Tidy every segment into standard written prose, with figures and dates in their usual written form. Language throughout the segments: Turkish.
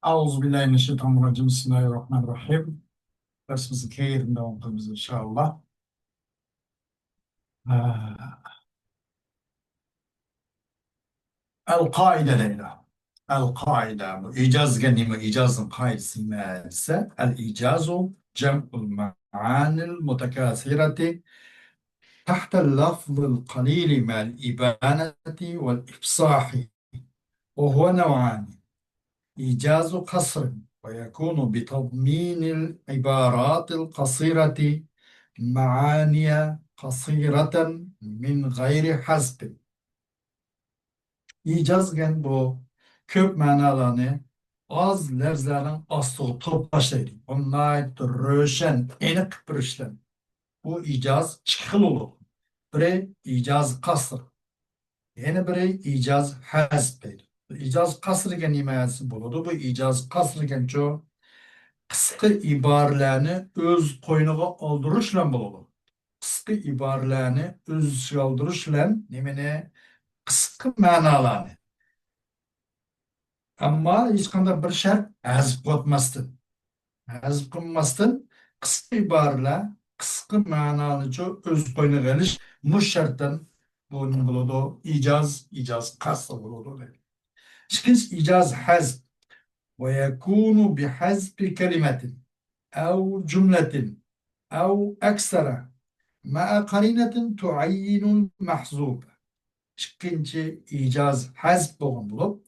Euzubillahimineşşeytanirracim. Bismillahirrahmanirrahim. Dersimizi keyifle olduğumuz inşallah. El-Kaide Leyla. El-Kaide. Bu icaz genimi icazın kaidesi meğerse el-icazu cem'ul ma'anil mutekâsireti tahtel lafzıl kalili mel ibaneti vel ifsahi. وهو نوعان إيجاز قصر ويكون بتضمين العبارات القصيرة معاني قصيرة من غير حذف. İcaz gen bu kök manalarını az lafzların astığı toplaştırır. Onlar röşen, enik bir işlem. Bu icaz çıkıl olur. Biri icaz kasır. Yeni biri icaz hazbdir. İcaz kasır gen imayası buludu. Bu icaz kasır gen çoğu qisqa iborlarni o'z qo'yniga oldirish bilan bo'ladi. Qisqa iborlarni o'z ichiga oldirish bilan nimani qisqa ma'nolarni. Ammo hech qanday bir shart hazb qilmasdan, hazb qilmasdan qisqa iboralar, qisqa ma'noni o'z qo'yniga olish bu shartdan bu nima bo'ladi? Ijoz qasd bo'ladi. Ikkinchi ijoz hazb va yakunu bi hazbi kalimatin أو جملة أو أكثر مع قرينة تعين المحذوف. İkinci icaz hazb bo'lgan bo'lib,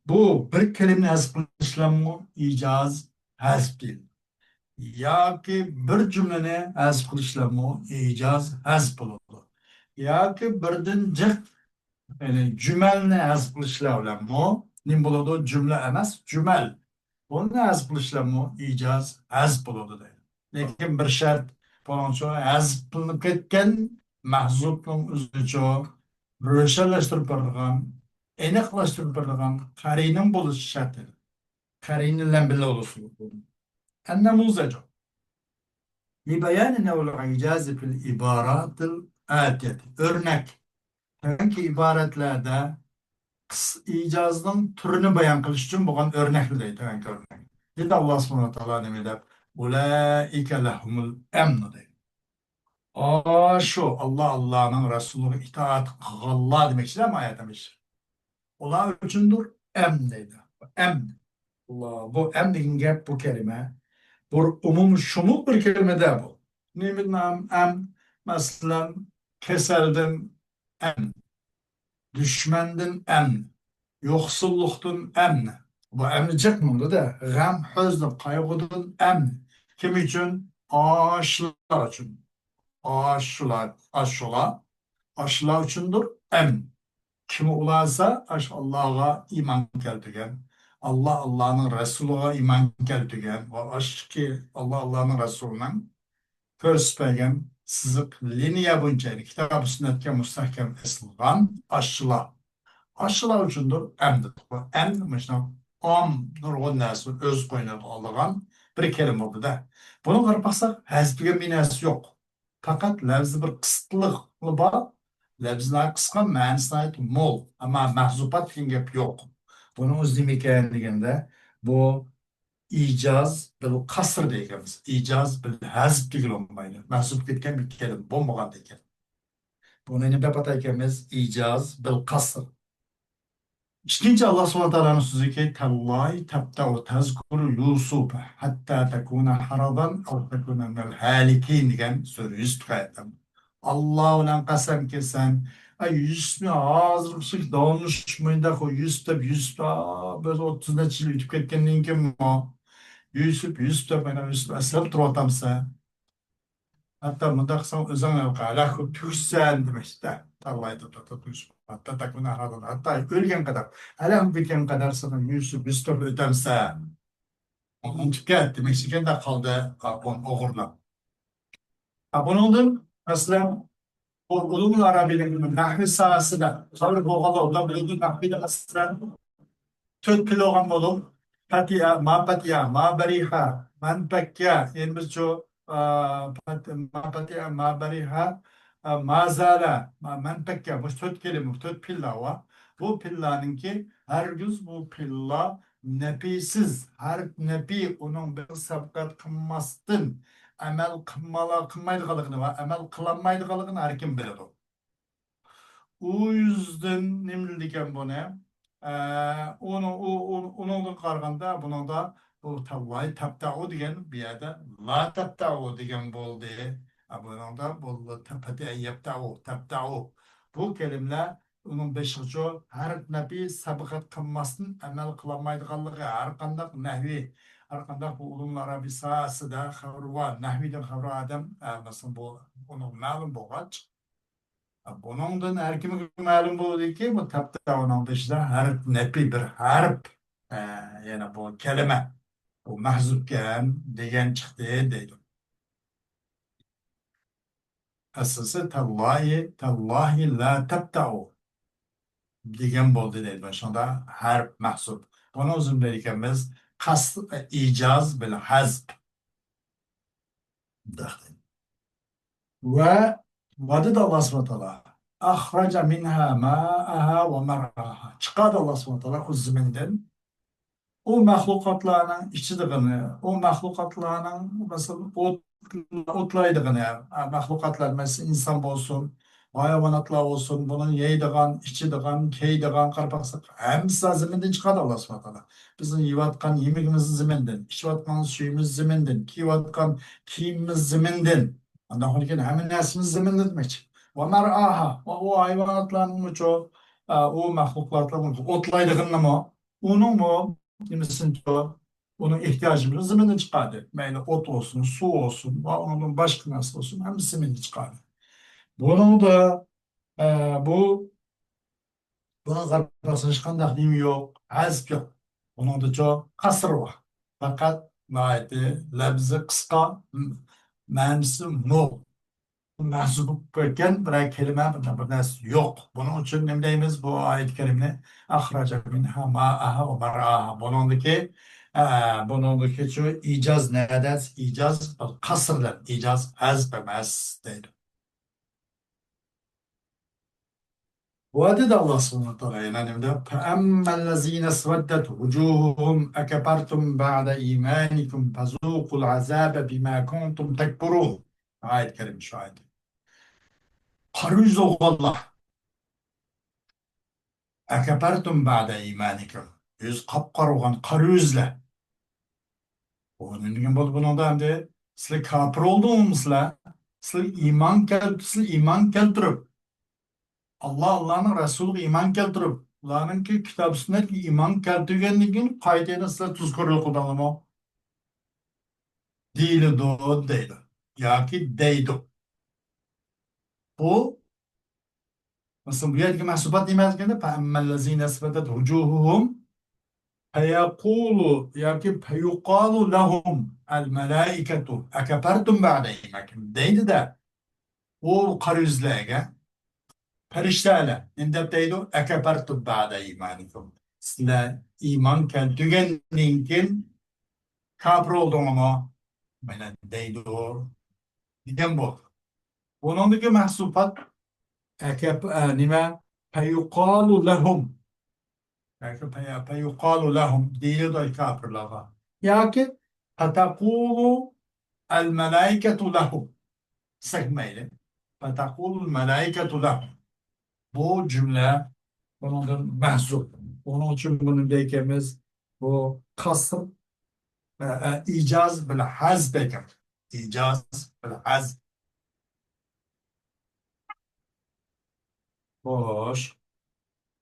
bu bir kalimani hazb qilishlarmi icaz hazb deyiladi. Yoki bir jumlani hazb qilishlarmi icaz hazb bo'ladi. Yoki birdan jiq jumalni hazb qilishlar bilanmi nima bo'ladi? Jumla emas, jumal. Bunu hazb qilishlarmi icaz hazb bo'ladi deydi. Lekin bir shart faloncha hazb qilinib ketgan mahzubning o'zicha ro'shanlashtirib berilgan, aniqlashtirib berilgan qarinin bo'lishi shart edi. Qarin bilan birga bo'lishi. النموذج لبيان نوع الإعجاز في العبارات الآتية. Örnek. Hangi ibaretlerde icazın türünü bayan qilish uchun bo'lgan o'rnakni deydi. Örnek. Dedi Allah subhanahu wa ta'ala nima deb? Ulaika lahumul amn deydi. Şu Allah'ın Resulüne itaat qilganlar demekçiler mi ayetimiz? Ular uchundur amn deydi. Amn. Allah, bu amn degan gap, bu kelime bir umum shumul bir kelimede bu. Nimadan amn? Masalan, kasaldan amn, düşmandan amn, yoksulluktan amn. Bu emni çıkmadı da gam, hüzn, kaygıdan emn. Kim için? Aşılar için. Aşılar içindir emn. Kimi ularsa Allah'a iman keltigen, Allah'ın Resulü'ne iman keltigen, ve aşkı Allah'ın Resulü'nün körsüpegen, sızıp lineye boyunca kitab-ı sünnetke müstahkem esilgan aşılar içindir emndir. Bu emn mesela nurgun narsa öz qo'yniga olgan bir kelime bo'ldi da. Buni qarab baksak hazbiga minasi yo'q. Faqat lafzi bir qisqalığı bor. Lafzlar qisqa, ma'nosi mo'l, ammo mahzubat degan gap yo'q. Buni o'z nima ekan deganda bu ijoz bil qasr deymiz. Ijoz bil hazb degan olmaydi. Mahzub ketgan bir kelime bo'lmagan ekan. Buni nima deb ataymiz? Ijoz bil qasr. İkinci Allah subhanahu wa ta'ala'nın sözü ki tallahi tabta'u tezkuru Yusuf hatta tekuna haradan ev tekuna minel halikin degan so'z ayettim. Allah bilan qasam ki sen Yusuf'ni hozir davomlashmaydi Yusuf biz 30 necha yil o'tib ketgandan keyin Yusuf deb mana Yusuf aslab turyotamsa hatta bunda qilsam o'zing alaqib tugsan demakda. Tallahi tabta'u hatta tekuna haradan hatta o'lgan qadar alam bitgan qadar sana Yusuf o'tamsa unutib ketdi Meksikada qoldi o'g'irlab. Buningdan masalan ulum arabiyning nahvi sohasida sabr bo'lganlar ular bilan nahvida aslan 4 kilogram bo'lib patia ma bariha man pakya endi biz shu ma patia ma bariha mazala man pakya bu 4 kelime 4 pilla var. Bu pillanınki her gün bu pilla nepisiz, harf nepi onun bir sabkat kılmastın, amel kılmaydıqalıqını va amel kılanmaydıqalıqını her kim biladi. O yüzden nimli diken bu ne? Onun karganda bunun da bu tavvayı tapta'u diyen bir yerde la tapta'u diyen boldu. Bunun da bu tapati yapta'u, tapta'u. Bu kelimeler onun beşinci her nebi sabıkat kılmasın emel kılamaydıqallığı her kandak nehvi her kandak bu ulun Arabisası da xavru var. Nehviden xavru adam mesela bu onun malum boğaç. Bunun erkime ma'lum bo'ldiki, bu tapta'nın dışında harf nepi bir harf e, yani bu kelime bu mahzupken degan chiqdi deydi. Asası tallahi tallahi la tabta'u degan bo'ldi deydi. Shunda harf mahzup. Buni o'zim deykanmiz qasd ijoz bilan hazb. Ve vadı da Allah subhanahu wa ta'ala ahraca minha ma'aha ve mar'aha. Çıkardı Allah subhanahu wa ta'ala o ziminden o mahlukatlarının içidigini, o mahlukatlarının mesela otlaydığını, mahlukatlar mesela insan olsun, hayvanatlar olsun, bunun yeydiğen, içidiğen, keydiğen, karpaksak, hepsi ziminden çıkardı Allah subhanahu wa ta'ala. Bizim yivatkan yemeğimiz ziminden, içivatkan suyumuz ziminden, kivatkan kiyimimiz ziminden. Ondan sonra hemen nesimiz ziminden demek. Ve mer'aha, o hayvanatların çoğu, o mahlukatların otlaydığını mı, onun mu, kimisinin çoğu, onun ihtiyacımızı ziminden çıkardı. Yani ot olsun, su olsun, onun başka nasıl olsun, hem ziminden çıkardı. Bunu da e, bu buna karşısında çıkan neyim yok, hazp yok. Onun da çok kasır var. Fakat gayet lebzi kıska, manisi mol. Mahsup etken bir kelime bir nas yok. Bunun için ne deyimiz bu ayet-i kerimini ahraca minha ma'aha ve mar'aha. Bunundaki şu icaz nereden? İcaz kasırlar. İcaz az bemez değil. Bu adı da Allah subhanahu wa ta'ala yani de فَأَمَّا الَّذ۪ينَ اسْوَدَّتْ وُجُوهُهُمْ اَكَفَرْتُمْ بَعْدَ اِيمَانِكُمْ فَذُوقُوا الْعَذَابَ بِمَا كُنْتُمْ تَكْفُرُونَ. Ayet-i kerim şu ayet. Karı yüzü Allah. Ekepertum ba'de imanikum. Yüz kapkarugan karı yüzle. Onun için bunun da hem de sizler kapır olduğumuzla sizler iman keltirip Allah'ın Resulü iman keltirip Allah'ın ki kitap sünnet iman keltirgenliğin kaydını sizler tuzkuruyor kullanımı. Değil do değil. Ya ki deydi. Bu mesela bu yerdeki mahsubat demez ki فَاَمَّا الَّذ۪ينَ اسْفَدَتْ وُجُوهُهُمْ فيقول يعني فيقال لهم الملائكة أكفرتم بعد إيمانكم deydi de o karyüzlere periştele indep deydi ekefertum ba'de imanikum sizler iman keltügenliğin kafir olduğunu bana deydi o diyem bu bunundaki mahsupat nime feyukalu lehum فيقال لهم دينو الكافر لغا لكن فتقول الملائكة لهم سكميل فتقول الملائكة لهم bu cümle bunun mahzup. Onun için bunun beykemiz bu kasım icaz bil haz beykem. İcaz bil haz. Hoş.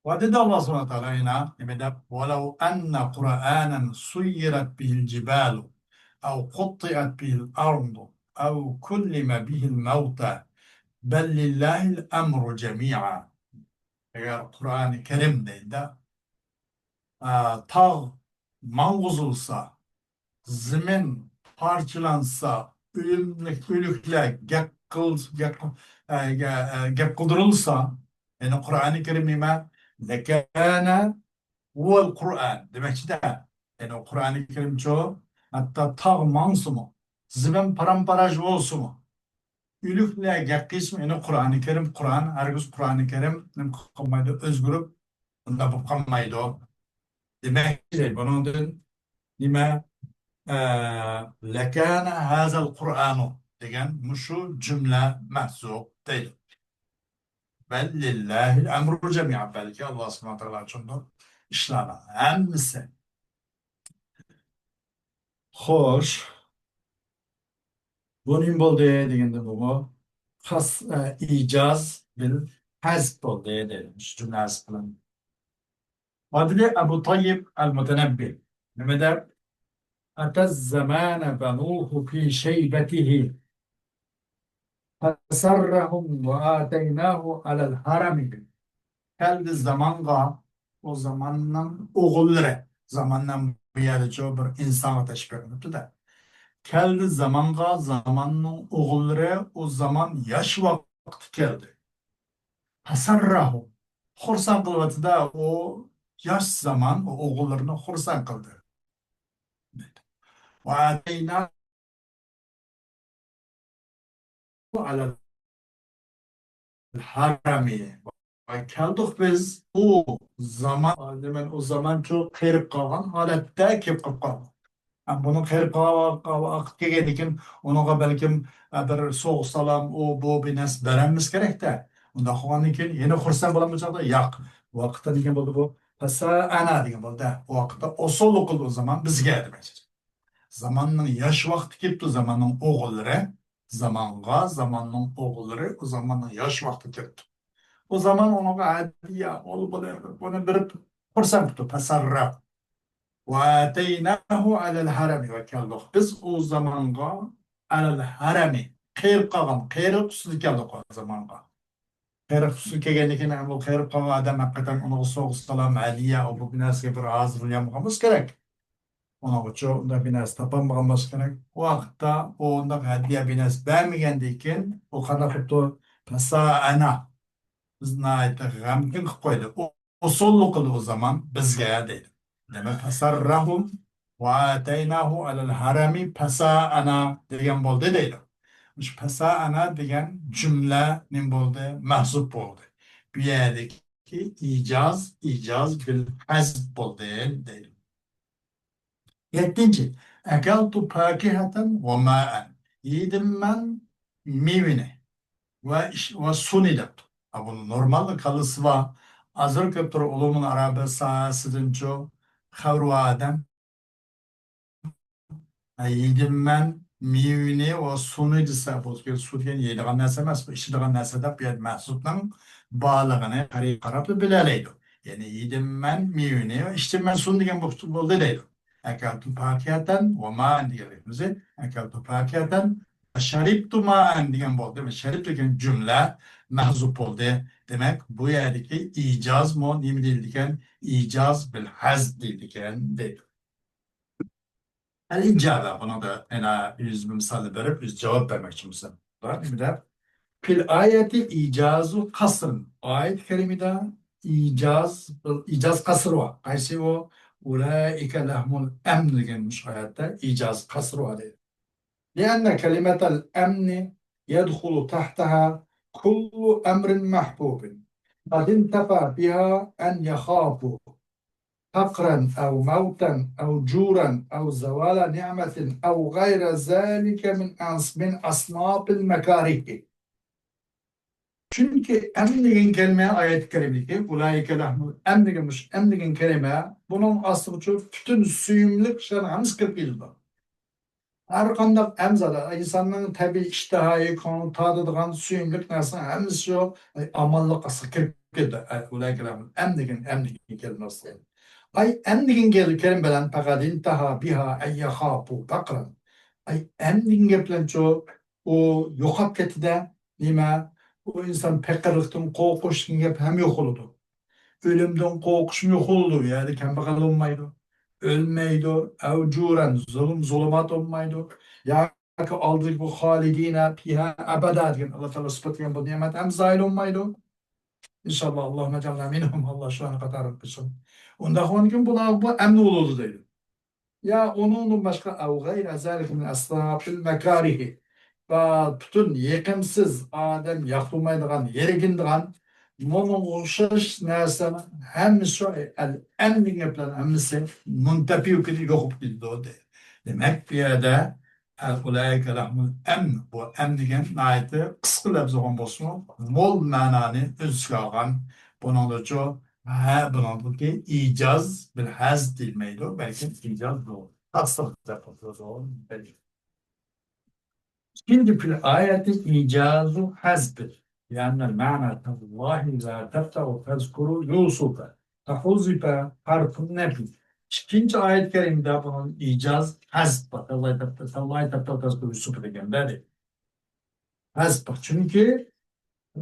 وعدد الله سبحانه وتعالى هنا يبدأ ولو أن قرآنا سيرت به الجبال أو قطعت به الأرض أو كلم به الموتى بل لله الأمر جميعا. Eğer Kur'an-ı Kerim'de tağ manguzulsa, zemin parçalansa, ülükle gep kıldırılsa, yani Kur'an-ı Kerim nime lekâne huvel Kur'an demek ki de yani Kur'an-ı Kerim çoğu hatta tağ mansı mı zemin paramparaj olsun mu ülükle gep kısmı yani Kur'an-ı Kerim Kur'an herkes Kur'an-ı Kerim kılmaydı özgürüp bunda bu kalmaydı o Demek ki bunun nima lekâne hâzel Kur'anu degan muşu cümle mahzup değil. Bel lillahil emru cemi'a, belki Allah subhanahu wa ta'ala içindir işlerine hemmisi. Hoş. Bunun bo'ldi deganda bu xas icaz bil hazb bo'ldi deymiz jumlasi bilan. Adli Abu Tayyib el-Mutenebbi nima der? Ataz zamana banuhu fi şeybetihi fesarrahum ve ateynahu alel harami. Geldi zamanga o zamanın oğulları, zamandan bir yerde çoğu bir insana teşbih edildi de. Geldi zamanga zamanın oğulları o zaman yaş vakti geldi. Hasarrahu. Xursan kılvatı da o yaş zaman o oğullarını xursan kıldı. Ve ateyna alel harami. Ve geldik biz o zaman, demen o zaman çok kırıp kalan halette kep kalan. Bunun her vakit kelgenikin onuğa belkim bir soğuk salam o bu bir nas beremiz gerek de. Onda xonanikin yeni xursand bo'lamayacakda yo'q. Vaqtda degan bo'ldi bu. Pasa ana degan bo'ldi. O vaqtda osollik qildi o zaman bizga demek. Zamanның yaş vaqti kelibdi, zamanның o'g'illari, zamanның o'g'illari, o zamanның yaş vaqti kelibdi. O zaman onuğa hadiya olib buni bir xursand qildi. Pasarra. وَاَتَيْنَاهُ عَلَى الْحَرَمِ ve keldik. Biz o zamanga alel harami qeyrib qalgan, qeyrib usul keldik o zamanga. Qeyrib usul kelganligini bu qeyrib qalgan adam hakikaten onu soğuk salam aliya o bu binasga bir hazırlayamamız gerek. Onun için da binas tapamamız gerek. O vaqtda onda hadiya binas bermegendikin o kana xuddi pasa ana bizni aytib g'amkin qilib qo'ydi. O solluq qildi o zaman bizga deydi. Demek fasarrahum ve ateynahu alel harami pasa'ana degan bo'ldi deydi. Şu pasa'ana degan cümle nim bo'ldi? Mahzup bo'ldi. Bu yerdeki icaz bil hazb bo'ldi deydi. Yettinci. Ekaltu fakiheten ve ma'an. Yedim ben meyveni ve sunidip. Bunun normal kalısı var. Azır köptür ulumun Arabı sahasıdın çoğu. Xavru adam yedim ben meyvini o sunu dese bozkır su diyen yediğin nese emas, içidiğin nese de bir mahsutun bağlığını qarab bilaleydi. Yani yedim ben meyvini ve içtim ben sunu diyen buldu deydi. Ekaltu pakiyatan ve ma'an diyelim. Ekaltu pakiyatan şariptu ma'an diyen buldu. Ve şarip diyen cümle mahzup oldu. Demek bu yerdeki icaz mı neymi değildiken icaz bil haz değildiken deydi. El-İcabe, buna da yüz bir misal verip yüz cevap vermek için misal. Bir de fil ayeti icazu kasrın. Ayet-i kerimede icaz kasrı var. Kaysi o ulaike lehmul emn degenmiş ayette icaz kasrı var dedi. لأن كلمة الأمن يدخل تحتها كل أمر محبوب قد انتفى بها أن يخافوا فقرا أو موتا أو جورا أو زوال نعمة أو غير ذلك من أصناف المكاره. Çünkü emnigen kelime ayet-i kerimdeki ulaike lahmul emnigenmiş emnigen kelime bunun aslı çok bütün süyümlük şer'amiz kırpıldı. Her kandak emzada insanın tabi iştihayı konu tadıdığın süyümlük nasıl hemiz şu amallık asıl kırpıldı. Ulaike lahmul emnigen kelimesi. Ay emnigen kelim bilen fakat intaha biha en yakhafu fakran. Ay emnigen bilen çok o yokap ketide nima o insan pekkarlıktan korkuş gep hem yok oldu. Ölümden korkuşum yok oldu. Yani kembagал olmaydı. Ölmeydi. Evcuren zulümat olmaydı. Ya ki aldık bu halidine fiha ebeda diyen Allah Teala sıfatlayan bu nimet hem zahil olmaydı. İnşallah Allahümme calla minhum Allah şu ana kadar kılsın. Ondan sonra gün bu emni oldu dedi. Ya onun başka ev gayre zâlik min asnafil mekarihi. Ve bütün yekimsiz adem yapılmaydıgan, yerigindigan Bunun o'xshash narsani hammasi emni gaplarni hammasi muntafi ukini yo'qib ketdi. Demak, bu yerda ulaika lahmul emn. Bu emn degan nihoyatda qisqa lafz bo'lgan bo'lsin, mo'l ma'noni o'z ichiga olgan. Buning uchun buniki ijoz bil haz deyilmaydi, balki ijoz bu. Tasdiq deb qo'yiladi. Şimdi fil ayeti icazu hazbir. Yani ma'na tallahi la teftehu tezkuru Yusuf'a. Tahuzife harfun nefi. İkinci ayet-i kerimde bunun icaz hazb. Tallahi teftehu tezkuru Yusuf'a degan beri. Hazb. Çünkü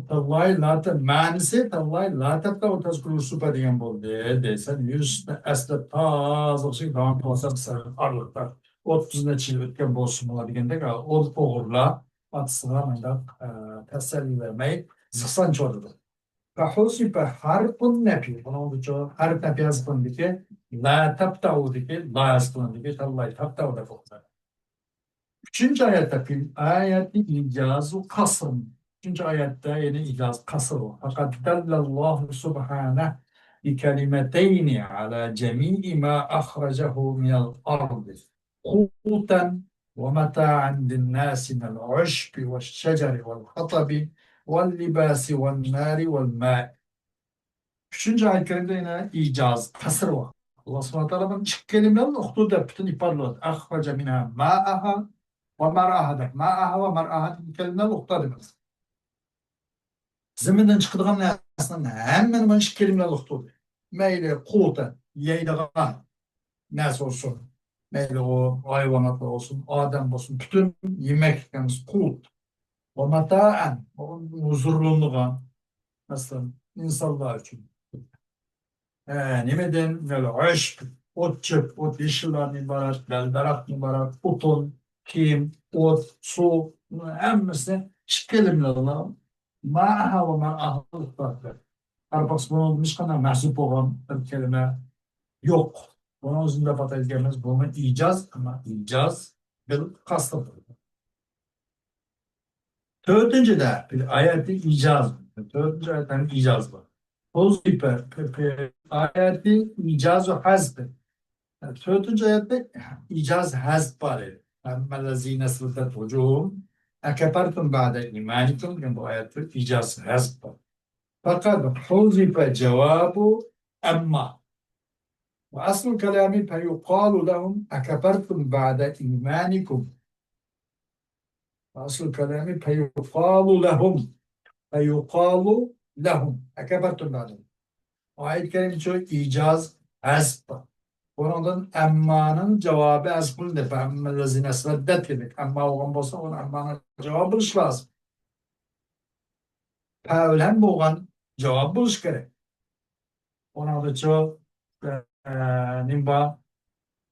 tallahi la teftehu manisi tallahi la teftehu tezkuru Yusuf'a degan bo'ldi desen Yusuf'ni asli tazı devam kılasa arlıklar. 30 neçə il ötken bolsun ola degende o oğurla atısına təsəlli vermək zıxsan çorudur. Fəhusibe harfun nefi. Bunun için harf nefi yazılındı ki la tabta'udu ki la yazılındı ki tallahi tabta'udu ki. Üçüncü ayette fil ayeti icazu kasrın. Üçüncü ayette yeni icaz kasır var. Fakat dallallahu subhaneh bi kelimeteyni ala cemi'i ma ahrecehu minel ardı. Kuten ve meta'an linnâsi minel ushbi ve şeceri vel hatabi vel libasi vel nari vel ma'i. Üçüncü ayet-i kerimde yine icaz, kasır var. Allah subhanahu wa ta'ala'nın çık kelimelerinin okuduğu da bütün ifadeler. Ahrece minha ma'aha ve mar'aha da. Ma'aha ve mar'aha kelimeler okuduğu. Zeminden çıkıdığın nesinin hemen ben çık kelimeler okuduğu. Meyle kuten, yeydiğen nes olsun. Meyle o hayvanatlar olsun, adam olsun. Bütün yemek yani kut. Ve meta'an, onun huzurluluğuna. Mesela insanlar için. Nemeden böyle aşk, ot çöp, ot yeşillerden ibaret, belberak ibaret, otun, kim, ot, su, hemmesi şikelimlerle ma'aha ve ma'ahalık vardır. Arpaks bunun olmuş kadar mahsup olan bir kelime yok. Bunun üzerinde fatah edilmemiz bunu icaz ama icaz bir kastıdır. Dördüncü de bir ayeti icaz. Dördüncü ayetten icaz var. Huzife ayeti icaz-ı hazb. Dördüncü ayette icaz hazb var. Emmellezine sırdat vucuhum ekefertum ba'de imanikum. Yani bu ayette icaz hazb var. Fakat huzife cevabu emma. Ve asıl kelami feyuqalu lehum ekefertum ba'de imanikum. Asıl kelami feyuqalu lehum. Feyuqalu lehum. Ekefertum ba'de. Ayet-i Kerim çok icaz hasb. Bunun emmanın cevabı hasbundur. Emmellezine sveddet demek. Emma olan bolsa onun emmanın cevabı buluş lazım. Pevlen boğan cevap buluş gerek. Ona da çok nimba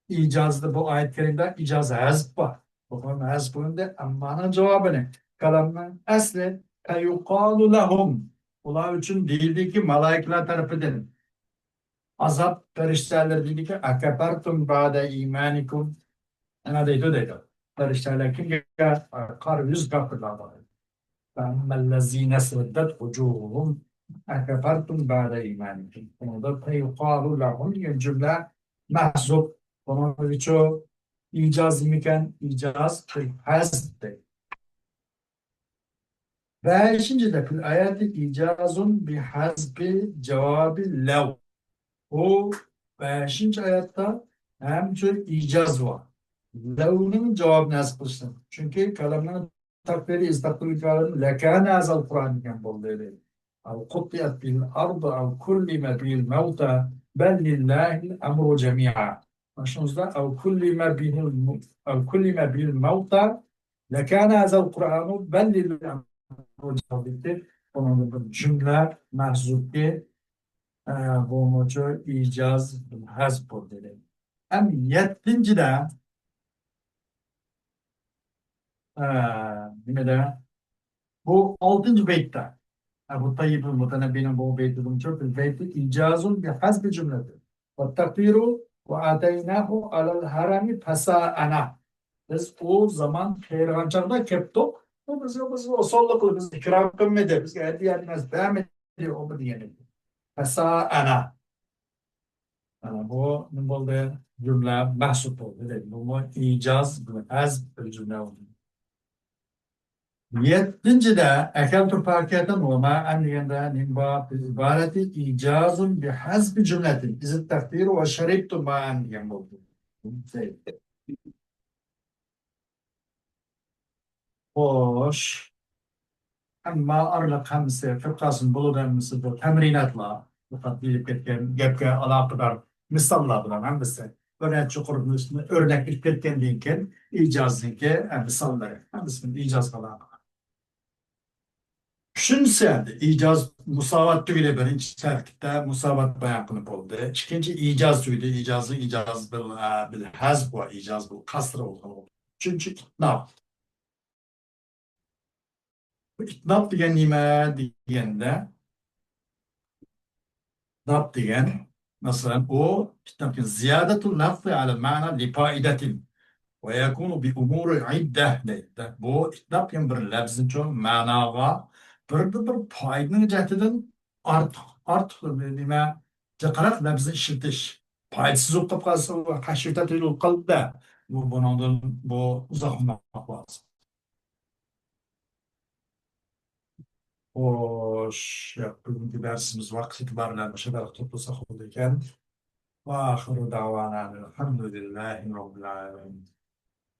icazda bu ayet-i kerimde icaz hasb var. Bunun hasbunun da emmanın cevabı ne? Kalamın asli feyuqalu lehum. Ular için değildi ki malaikeler tarafından. Azap perişteler dedi ki akapertum ba'de imanikum. Ana deydi deydi. Perişteler kim kar yüz kapırlar. Femmellezine sveddet vucuhum akapertum ba'de imanikum. Bunu da feyuqalu lahum diyen cümle mahzup. Bunun birçok icaz imiken icaz hazd. Beşinci de fil ayeti icazun bi hazbi cevabı lev. O beşinci ayette hem çok icaz var. Lev'nin cevabını nasıl kılsın? Çünkü kaleminin takdiri istakbili kaleminin lekâne azal Kur'an iken bolduğu. Al kuttiyat bil ardı al kullime bil mevta bel lillahil emru cemi'a. Başımızda al kullime bil mevta lekâne azal Kur'anu bel lillahil emru cemi'a. Onun cümle mahzubki bulmaca icaz hasb dedi. Hem yedinci de bu altıncı beytte bu Tayyip'in mutenebbenin bu beyti bulmuş beyti icazun bi hasbi cümledir. Ve takdiru ve ateynahu alel harami fesa'ana. Biz o zaman Peygamber'de keptok. Biz o solluqlı biz ikram kılmadı. Biz hediye edilmez. Devam O bir diyelim. Mesela ana. Ana bu ne oldu? Cümle mahsup oldu. Değil mi? Bu icaz, az bir cümle oldu. Yedinci de ekeltu paketen ve ma anliyende nimba ibareti icazun bi hazbi cümletin. İzin takdiru ve şeribtu ma anliyen oldu. Hoş. Ama arla hamse fıkhasın buludan bu temrinatla fakat bilip ketken gepke alakadar misallar bilen hemisi örnek çukurun üstüne örnek bilip ketken dinken icazınki misalları hemisinin icaz kalan. Şunse icaz musavat tüyle birinci terkipte musavat bayan kılıp oldu. İkinci icaz tüyle icaz bil hazb ve icaz bil kasr oldu. Üçüncü itnab. Bu itnab diyen nime diyende ضبط يعني مثلا o kitap ziyadetul lafzı ala mana li faidetin ve yakunu bi umuri idde deydi. Bu kitap yani bir lafzın çoğun managa bir faydını cehdeden artık nime cakarak lafzı işitiş. Faydasız olup kalsa kaşiftet olup kalıp da bu uzak olmak lazım. Hoş ya bugünkü dersimiz vakit itibariyle başa kadar toplasak oldu iken. وآخر دعوانا أن الحمد لله رب العالمين